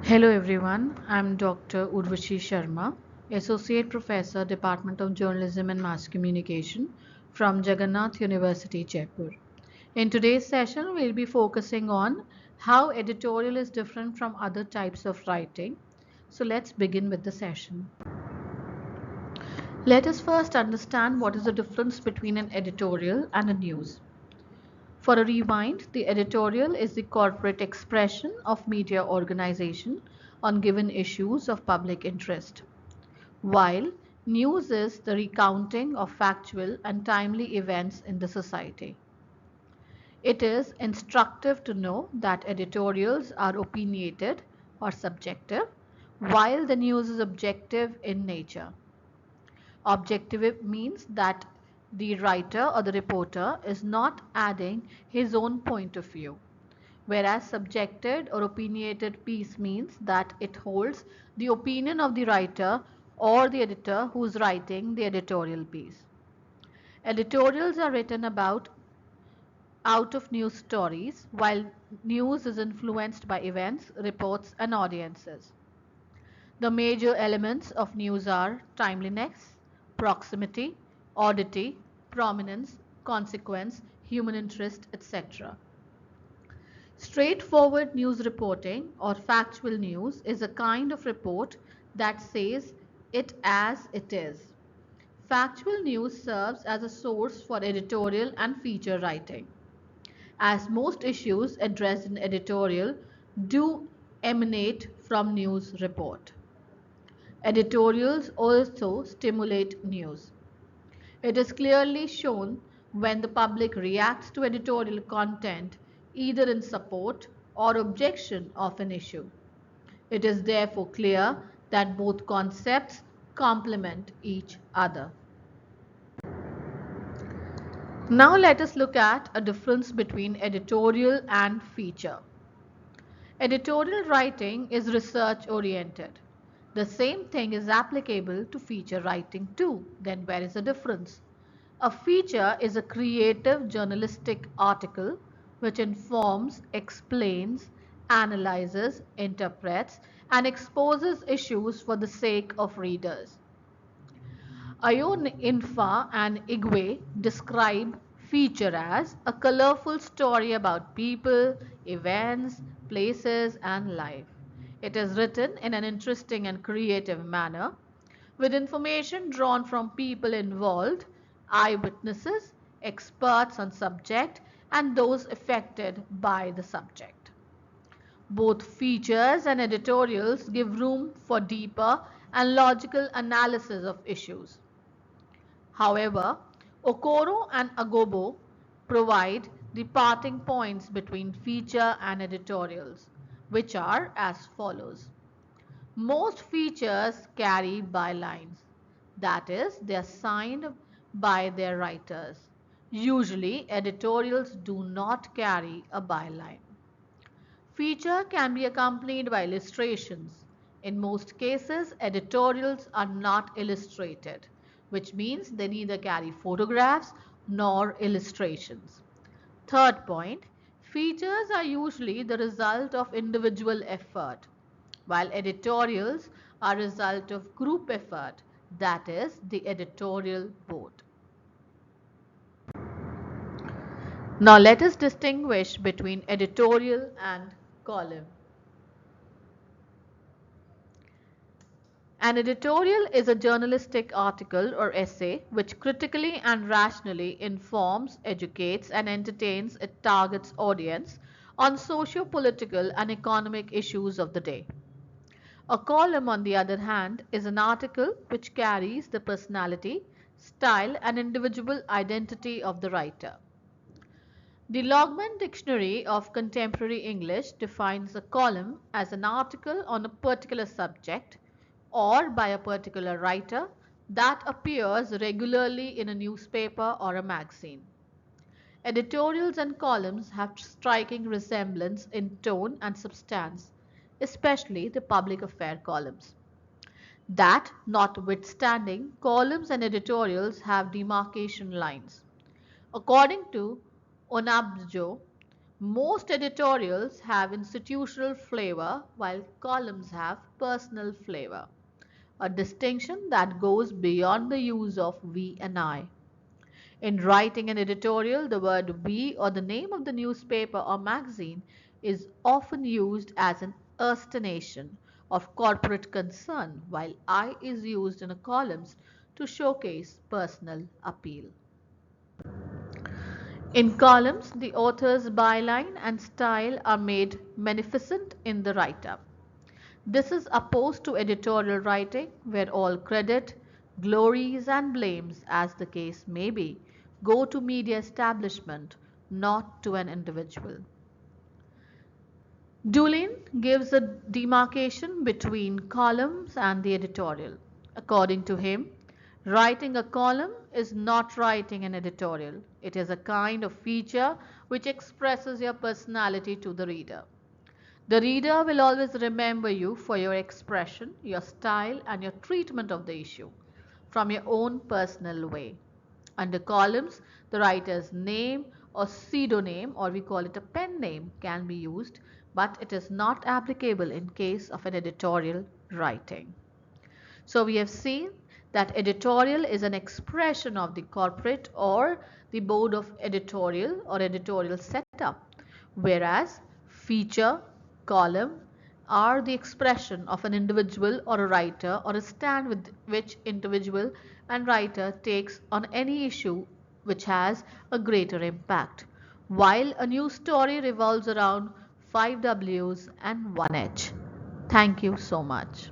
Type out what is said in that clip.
Hello everyone, I'm Dr. Urvashi Sharma, Associate Professor, Department of Journalism and Mass Communication from Jagannath University, Jaipur. In today's session, we'll be focusing on how editorial is different from other types of writing. So let's begin with the session. Let us first understand what is the difference between an editorial and a news. For a rewind, the editorial is the corporate expression of media organization on given issues of public interest, while news is the recounting of factual and timely events in the society. It is instructive to know that editorials are opinionated or subjective, while the news is objective in nature. Objective means that the writer or the reporter is not adding his own point of view, whereas subjected or opinionated piece means that it holds the opinion of the writer or the editor who is writing the editorial piece. Editorials are written about out of news stories, while news is influenced by events, reports, and audiences. The major elements of news are timeliness, proximity, oddity, prominence, consequence, human interest, etc. Straightforward news reporting or factual news is a kind of report that says it as it is. Factual news serves as a source for editorial and feature writing, as most issues addressed in editorial do emanate from news report. Editorials also stimulate news. It is clearly shown when the public reacts to editorial content either in support or objection of an issue. It is therefore clear that both concepts complement each other. Now let us look at a difference between editorial and feature. Editorial writing is research oriented. The same thing is applicable to feature writing too. Then where is the difference? A feature is a creative journalistic article which informs, explains, analyzes, interprets, and exposes issues for the sake of readers. Ion Infa and Igwe describe feature as a colorful story about people, events, places, and life. It is written in an interesting and creative manner, with information drawn from people involved, eyewitnesses, experts on subject, and those affected by the subject. Both features and editorials give room for deeper and logical analysis of issues. However, Okoro and Agobo provide the parting points between feature and editorials, which are as follows. Most features carry bylines, that is, they are signed by their writers. Usually, editorials do not carry a byline. Feature can be accompanied by illustrations. In most cases, editorials are not illustrated, which means they neither carry photographs nor illustrations. Third point, features are usually the result of individual effort, while editorials are a result of group effort, that is, the editorial board. Now let us distinguish between editorial and column. An editorial is a journalistic article or essay which critically and rationally informs, educates, and entertains its target's audience on socio-political and economic issues of the day. A column, on the other hand, is an article which carries the personality, style, and individual identity of the writer. The Logman Dictionary of Contemporary English defines a column as an article on a particular subject or by a particular writer that appears regularly in a newspaper or a magazine. Editorials and columns have striking resemblance in tone and substance, especially the public affair columns. That notwithstanding, columns and editorials have demarcation lines. According to Onabjo, Most editorials have institutional flavor while columns have personal flavor, a distinction that goes beyond the use of we and I. In writing an editorial, the word we or the name of the newspaper or magazine is often used as an explanation of corporate concern, while I is used in a columns to showcase personal appeal. In columns, the author's byline and style are made magnificent in the write-up. This is opposed to editorial writing, where all credit, glories, and blames, as the case may be, go to media establishment, not to an individual. Doolin gives a demarcation between columns and the editorial. According to him, writing a column is not writing an editorial. It is a kind of feature which expresses your personality to the reader. The reader will always remember you for your expression, your style, and your treatment of the issue from your own personal way. Under columns, the writer's name or pseudonym, or we call it a pen name, can be used, but it is not applicable in case of an editorial writing. So we have seen that editorial is an expression of the corporate or the board of editorial or editorial setup, whereas feature, column are the expression of an individual or a writer or a stand with which individual and writer takes on any issue which has a greater impact, while a news story revolves around 5 W's and 1 H. Thank you so much.